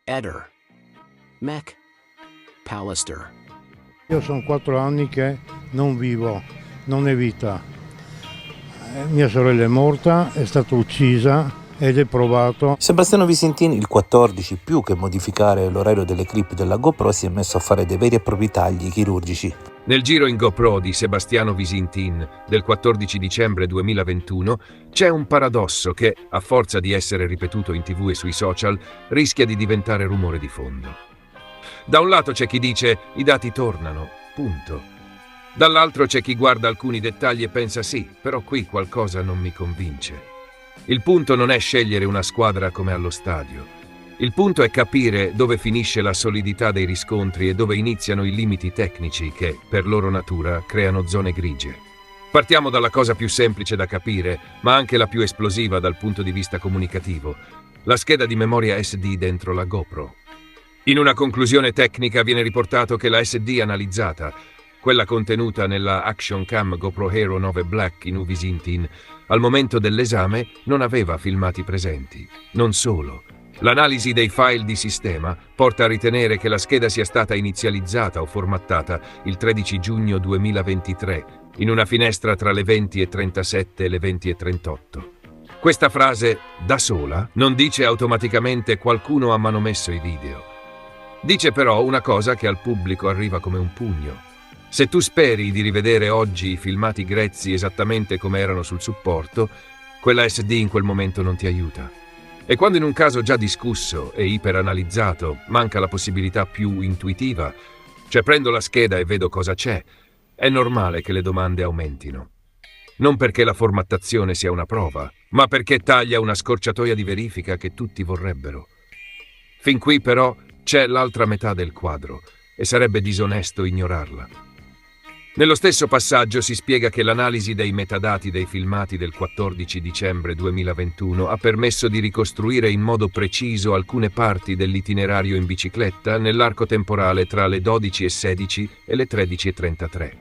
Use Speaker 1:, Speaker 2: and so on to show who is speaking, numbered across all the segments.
Speaker 1: Eder, Mac Pallister.
Speaker 2: Io sono 4 anni che non vivo, non è vita. Mia sorella è morta, è stata uccisa ed è provato.
Speaker 3: Sebastiano Visintin, il 14, più che modificare l'orario delle clip della GoPro, si è messo a fare dei veri e propri tagli chirurgici.
Speaker 4: Nel giro in GoPro di Sebastiano Visintin del 14 dicembre 2021 c'è un paradosso che, a forza di essere ripetuto in TV e sui social, rischia di diventare rumore di fondo. Da un lato c'è chi dice i dati tornano, punto. Dall'altro c'è chi guarda alcuni dettagli e pensa sì, però qui qualcosa non mi convince. Il punto non è scegliere una squadra come allo stadio. Il punto è capire dove finisce la solidità dei riscontri e dove iniziano i limiti tecnici che, per loro natura, creano zone grigie. Partiamo dalla cosa più semplice da capire, ma anche la più esplosiva dal punto di vista comunicativo: la scheda di memoria SD dentro la GoPro. In una conclusione tecnica viene riportato che la SD analizzata, quella contenuta nella Action Cam GoPro Hero 9 Black in Visintin, al momento dell'esame non aveva filmati presenti. Non solo. L'analisi dei file di sistema porta a ritenere che la scheda sia stata inizializzata o formattata il 13 giugno 2023, in una finestra tra le 20:37 e le 20:38. Questa frase, da sola, non dice automaticamente qualcuno ha manomesso i video. Dice però una cosa che al pubblico arriva come un pugno. Se tu speri di rivedere oggi i filmati grezzi esattamente come erano sul supporto, quella SD in quel momento non ti aiuta. E quando in un caso già discusso e iperanalizzato manca la possibilità più intuitiva, cioè prendo la scheda e vedo cosa c'è, è normale che le domande aumentino. Non perché la formattazione sia una prova, ma perché taglia una scorciatoia di verifica che tutti vorrebbero. Fin qui però c'è l'altra metà del quadro e sarebbe disonesto ignorarla. Nello stesso passaggio si spiega che l'analisi dei metadati dei filmati del 14 dicembre 2021 ha permesso di ricostruire in modo preciso alcune parti dell'itinerario in bicicletta nell'arco temporale tra le 12:16 e le 13:33.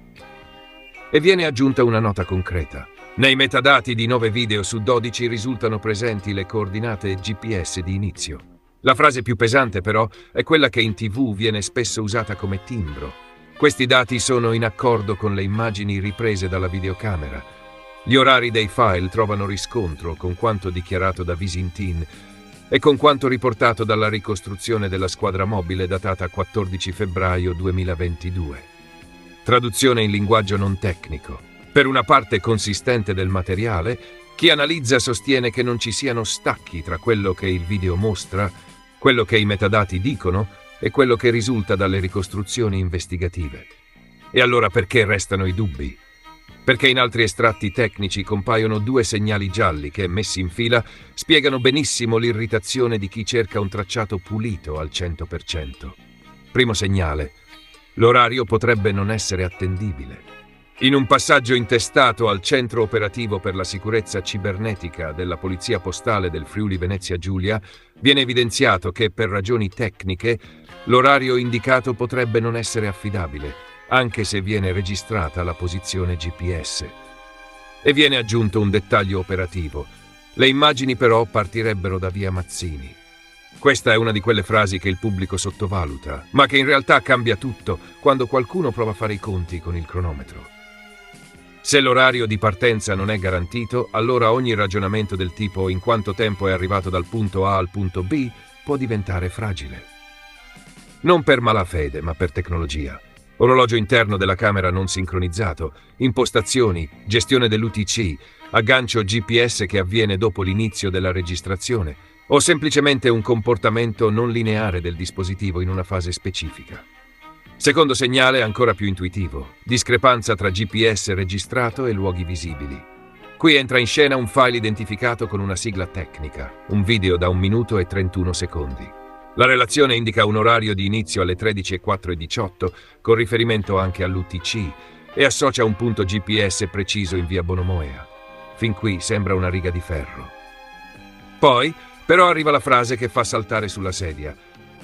Speaker 4: E viene aggiunta una nota concreta. Nei metadati di 9 video su 12 risultano presenti le coordinate GPS di inizio. La frase più pesante però è quella che in TV viene spesso usata come timbro. Questi dati sono in accordo con le immagini riprese dalla videocamera. Gli orari dei file trovano riscontro con quanto dichiarato da Visintin e con quanto riportato dalla ricostruzione della squadra mobile datata 14 febbraio 2022. Traduzione in linguaggio non tecnico. Per una parte consistente del materiale, chi analizza sostiene che non ci siano stacchi tra quello che il video mostra, quello che i metadati dicono e quello che risulta dalle ricostruzioni investigative. E allora perché restano i dubbi? Perché in altri estratti tecnici compaiono 2 segnali gialli che, messi in fila, spiegano benissimo l'irritazione di chi cerca un tracciato pulito al 100%. Primo segnale: l'orario potrebbe non essere attendibile. In un passaggio intestato al Centro Operativo per la Sicurezza Cibernetica della Polizia Postale del Friuli Venezia Giulia, viene evidenziato che, per ragioni tecniche, l'orario indicato potrebbe non essere affidabile, anche se viene registrata la posizione GPS. E viene aggiunto un dettaglio operativo. Le immagini però partirebbero da via Mazzini. Questa è una di quelle frasi che il pubblico sottovaluta, ma che in realtà cambia tutto quando qualcuno prova a fare i conti con il cronometro. Se l'orario di partenza non è garantito, allora ogni ragionamento del tipo in quanto tempo è arrivato dal punto A al punto B può diventare fragile. Non per malafede, ma per tecnologia. Orologio interno della camera non sincronizzato, impostazioni, gestione dell'UTC, aggancio GPS che avviene dopo l'inizio della registrazione, o semplicemente un comportamento non lineare del dispositivo in una fase specifica. Secondo segnale ancora più intuitivo: discrepanza tra GPS registrato e luoghi visibili. Qui entra in scena un file identificato con una sigla tecnica, un video da 1 minuto e 31 secondi. La relazione indica un orario di inizio alle 13:04:18 con riferimento anche all'UTC e associa un punto GPS preciso in via Bonomoea. Fin qui sembra una riga di ferro. Poi, però, arriva la frase che fa saltare sulla sedia.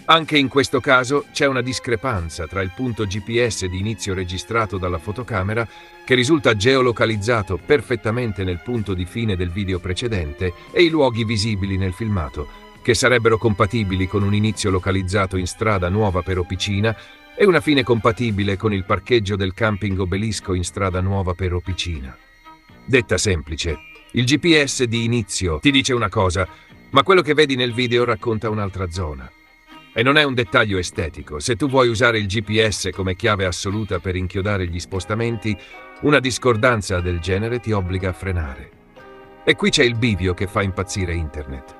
Speaker 4: Anche in questo caso c'è una discrepanza tra il punto GPS di inizio registrato dalla fotocamera, che risulta geolocalizzato perfettamente nel punto di fine del video precedente, e i luoghi visibili nel filmato, che sarebbero compatibili con un inizio localizzato in strada nuova per Opicina e una fine compatibile con il parcheggio del camping Obelisco in strada nuova per Opicina. Detta semplice, il GPS di inizio ti dice una cosa, ma quello che vedi nel video racconta un'altra zona. E non è un dettaglio estetico. Se tu vuoi usare il GPS come chiave assoluta per inchiodare gli spostamenti, una discordanza del genere ti obbliga a frenare. E qui c'è il bivio che fa impazzire internet.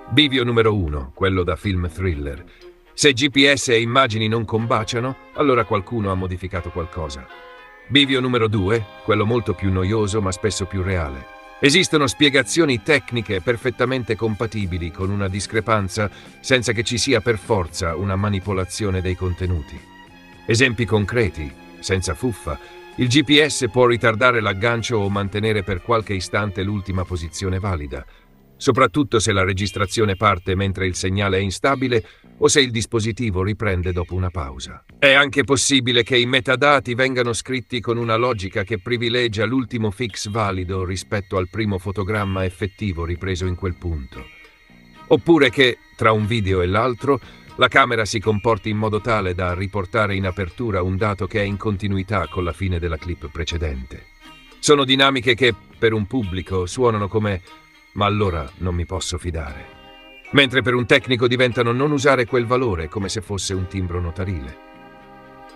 Speaker 4: Bivio numero 1, quello da film thriller. Se GPS e immagini non combaciano, allora qualcuno ha modificato qualcosa. Bivio numero 2, quello molto più noioso ma spesso più reale. Esistono spiegazioni tecniche perfettamente compatibili con una discrepanza senza che ci sia per forza una manipolazione dei contenuti. Esempi concreti, senza fuffa. Il GPS può ritardare l'aggancio o mantenere per qualche istante l'ultima posizione valida, soprattutto se la registrazione parte mentre il segnale è instabile o se il dispositivo riprende dopo una pausa. È anche possibile che i metadati vengano scritti con una logica che privilegia l'ultimo fix valido rispetto al primo fotogramma effettivo ripreso in quel punto. Oppure che, tra un video e l'altro, la camera si comporti in modo tale da riportare in apertura un dato che è in continuità con la fine della clip precedente. Sono dinamiche che, per un pubblico, suonano come «ma allora non mi posso fidare», mentre per un tecnico diventano non usare quel valore come se fosse un timbro notarile.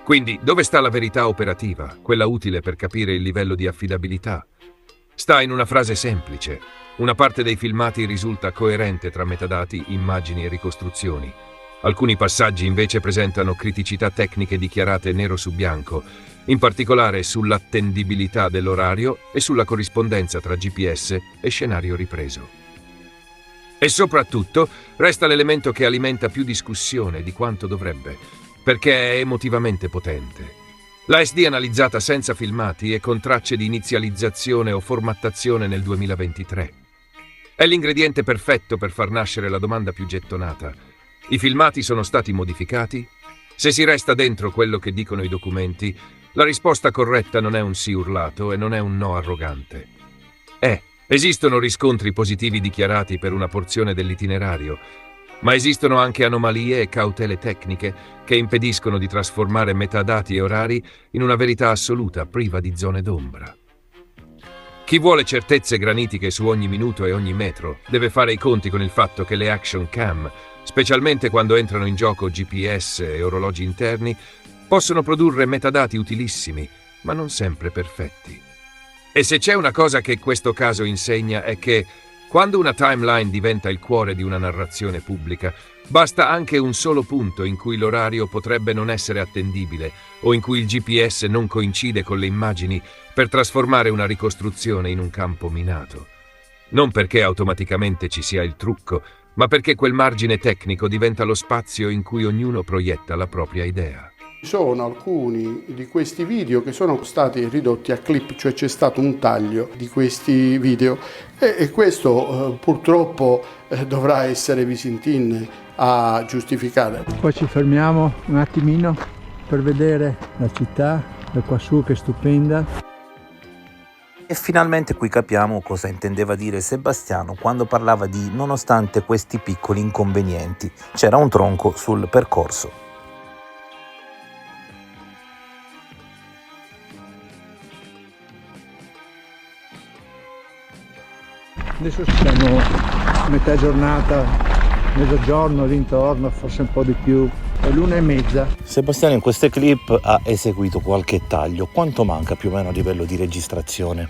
Speaker 4: Quindi, dove sta la verità operativa, quella utile per capire il livello di affidabilità? Sta in una frase semplice. Una parte dei filmati risulta coerente tra metadati, immagini e ricostruzioni. Alcuni passaggi invece presentano criticità tecniche dichiarate nero su bianco, in particolare sull'attendibilità dell'orario e sulla corrispondenza tra GPS e scenario ripreso. E soprattutto resta l'elemento che alimenta più discussione di quanto dovrebbe, perché è emotivamente potente. La SD analizzata senza filmati e con tracce di inizializzazione o formattazione nel 2023. È l'ingrediente perfetto per far nascere la domanda più gettonata. I filmati sono stati modificati? Se si resta dentro quello che dicono i documenti, la risposta corretta non è un sì urlato e non è un no arrogante. Esistono riscontri positivi dichiarati per una porzione dell'itinerario, ma esistono anche anomalie e cautele tecniche che impediscono di trasformare metadati e orari in una verità assoluta, priva di zone d'ombra. Chi vuole certezze granitiche su ogni minuto e ogni metro deve fare i conti con il fatto che le action cam, specialmente quando entrano in gioco GPS e orologi interni, possono produrre metadati utilissimi, ma non sempre perfetti. E se c'è una cosa che questo caso insegna è che, quando una timeline diventa il cuore di una narrazione pubblica, basta anche un solo punto in cui l'orario potrebbe non essere attendibile o in cui il GPS non coincide con le immagini per trasformare una ricostruzione in un campo minato. Non perché automaticamente ci sia il trucco, ma perché quel margine tecnico diventa lo spazio in cui ognuno proietta la propria idea.
Speaker 5: Ci sono alcuni di questi video che sono stati ridotti a clip, cioè c'è stato un taglio di questi video e questo purtroppo dovrà essere Visintin a giustificare.
Speaker 6: Poi ci fermiamo un attimino per vedere la città da qua su che è stupenda.
Speaker 3: E finalmente qui capiamo cosa intendeva dire Sebastiano quando parlava di nonostante questi piccoli inconvenienti, c'era un tronco sul percorso.
Speaker 6: Adesso siamo a metà giornata, mezzogiorno, dintorno, forse un po' di più, è l'1:30.
Speaker 3: Sebastiano in queste clip ha eseguito qualche taglio. Quanto manca più o meno a livello di registrazione?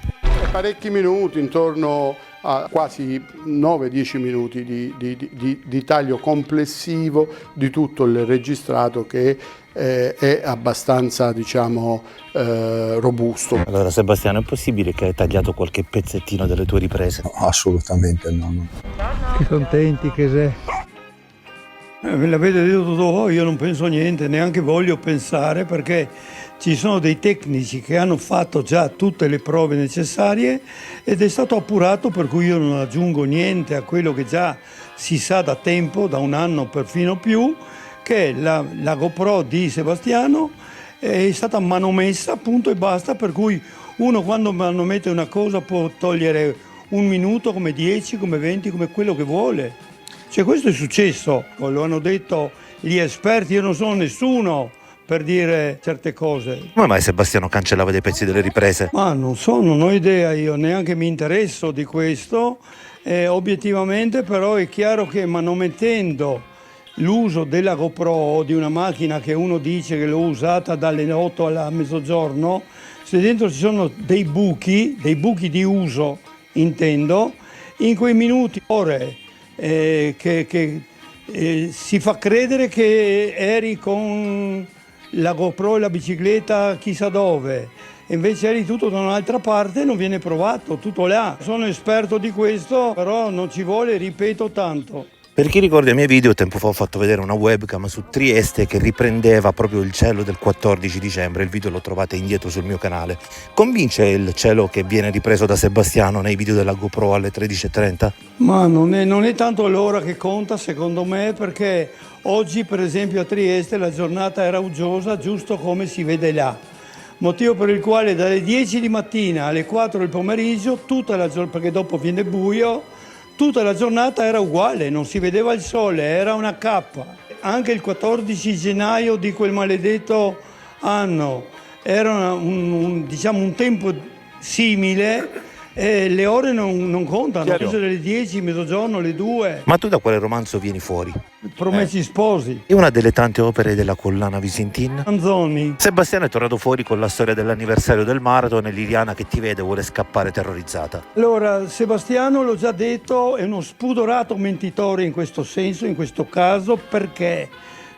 Speaker 5: Parecchi minuti, intorno a quasi 9-10 minuti di taglio complessivo di tutto il registrato che è abbastanza, diciamo, robusto.
Speaker 3: Allora Sebastiano, è possibile che hai tagliato qualche pezzettino delle tue riprese?
Speaker 7: No, assolutamente no.
Speaker 6: Che contenti che sei.
Speaker 8: Ve l'avete detto tutto voi, io non penso niente, neanche voglio pensare, perché ci sono dei tecnici che hanno fatto già tutte le prove necessarie ed è stato appurato, per cui io non aggiungo niente a quello che già si sa da tempo, da un anno perfino più, che la GoPro di Sebastiano è stata manomessa, punto e basta, per cui uno quando manomette una cosa può togliere un minuto, come 10, come 20, come quello che vuole. Cioè questo è successo, lo hanno detto gli esperti, io non sono nessuno per dire certe cose.
Speaker 3: Come mai Sebastiano cancellava dei pezzi delle riprese?
Speaker 8: Ma non so, non ho idea, io neanche mi interesso di questo. Obiettivamente però è chiaro che manomettendo l'uso della GoPro o di una macchina che uno dice che l'ho usata dalle 8 alla mezzogiorno, se dentro ci sono dei buchi di uso intendo, in quei minuti, ore si fa credere che eri con la GoPro e la bicicletta chissà dove, e invece eri tutto da un'altra parte e non viene provato, tutto là. Sono esperto di questo, però non ci vuole, ripeto, tanto.
Speaker 3: Per chi ricorda i miei video, tempo fa ho fatto vedere una webcam su Trieste che riprendeva proprio il cielo del 14 dicembre, il video lo trovate indietro sul mio canale. Convince il cielo che viene ripreso da Sebastiano nei video della GoPro alle 13:30?
Speaker 8: Ma non è tanto l'ora che conta secondo me, perché oggi per esempio a Trieste la giornata era uggiosa, giusto come si vede là. Motivo per il quale dalle 10 di mattina alle 4 del pomeriggio, tutta la giornata, perché dopo viene buio, tutta la giornata era uguale, non si vedeva il sole, era una cappa. Anche il 14 gennaio di quel maledetto anno era un tempo simile, e le ore non contano,
Speaker 3: Chiaro.
Speaker 8: sono le 10, mezzogiorno, le 2.
Speaker 3: Ma tu da quale romanzo vieni fuori?
Speaker 8: Promessi Sposi,
Speaker 3: È una delle tante opere della collana Visintin?
Speaker 8: Manzoni.
Speaker 3: Sebastiano è tornato fuori con la storia dell'anniversario del marathon e Liliana che ti vede vuole scappare terrorizzata.
Speaker 8: Allora, Sebastiano, l'ho già detto, è uno spudorato mentitore in questo senso, in questo caso, perché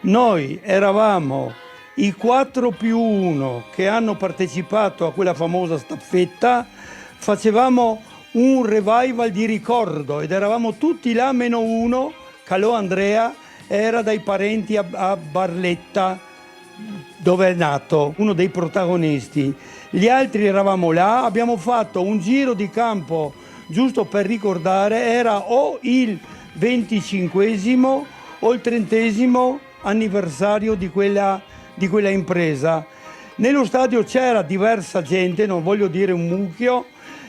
Speaker 8: noi eravamo i 4+1 che hanno partecipato a quella famosa staffetta, facevamo un revival di ricordo ed eravamo tutti là meno uno, Calò Andrea, era dai parenti a Barletta, dove è nato, uno dei protagonisti. Gli altri eravamo là, abbiamo fatto un giro di campo giusto per ricordare, era o il 25esimo o il 30esimo anniversario di quella impresa. Nello stadio c'era diversa gente, non voglio dire un mucchio.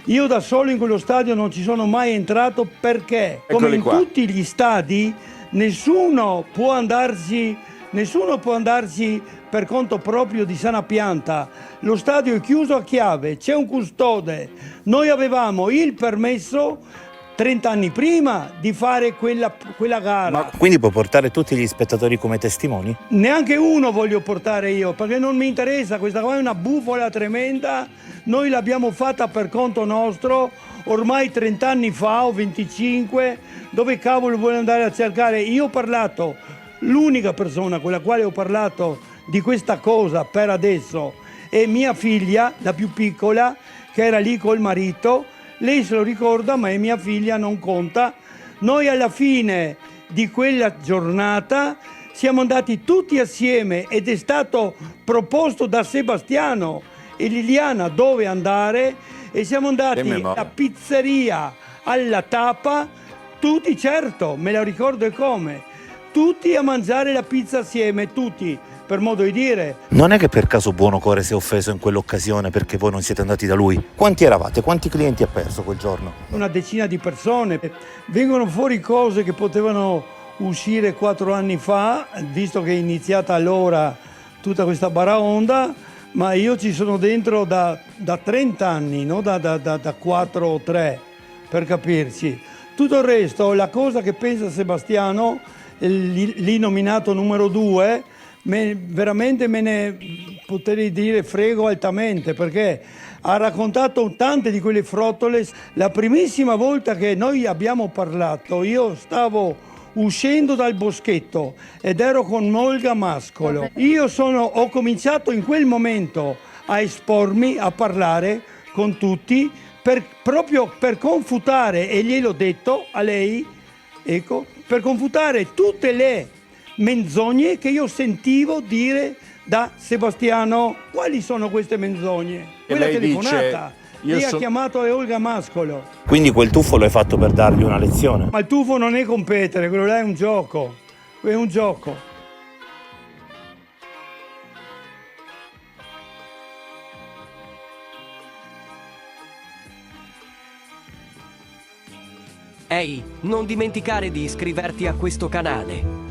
Speaker 8: Io da solo in quello stadio non ci sono mai entrato perché, come in tutti gli stadi, nessuno può andarci per conto proprio di sana pianta. Lo stadio è chiuso a chiave, c'è un custode. Noi avevamo il permesso 30 anni prima di fare quella gara.
Speaker 3: Quindi può portare tutti gli spettatori come testimoni?
Speaker 8: Neanche uno voglio portare io, perché non mi interessa, questa qua è una bufala tremenda, noi l'abbiamo fatta per conto nostro, ormai 30 anni fa o 25, dove cavolo vuole andare a cercare? Io ho parlato, l'unica persona con la quale ho parlato di questa cosa per adesso è mia figlia, la più piccola, che era lì col marito, lei se lo ricorda ma è mia figlia, non conta. Noi alla fine di quella giornata siamo andati tutti assieme ed è stato proposto da Sebastiano e Liliana dove andare e siamo andati alla pizzeria alla Tapa, tutti, certo, me la ricordo e come, tutti a mangiare la pizza assieme, tutti, per modo di dire.
Speaker 3: Non è che per caso Buonocore si è offeso in quell'occasione perché voi non siete andati da lui? Quanti eravate? Quanti clienti ha perso quel giorno?
Speaker 8: Una decina di persone. Vengono fuori cose che potevano uscire 4 anni fa, visto che è iniziata allora tutta questa baraonda, ma io ci sono dentro da 30 anni, no? da 4 o 3, per capirci. Tutto il resto, la cosa che pensa Sebastiano, lì nominato numero 2, veramente me ne potrei dire frego altamente, perché ha raccontato tante di quelle frottole. La primissima volta che noi abbiamo parlato, io stavo uscendo dal boschetto ed ero con Olga Mascolo. Io ho cominciato in quel momento a espormi, a parlare con tutti, proprio per confutare, e gliel'ho detto a lei, ecco, per confutare tutte le menzogne che io sentivo dire da Sebastiano. Quali sono queste menzogne? Quella telefonata. Lei ha chiamato Olga Mascolo.
Speaker 3: Quindi quel tuffo l'hai fatto per dargli una lezione?
Speaker 8: Ma il tuffo non è competere, quello là è un gioco. È un gioco.
Speaker 9: Ehi, non dimenticare di iscriverti a questo canale.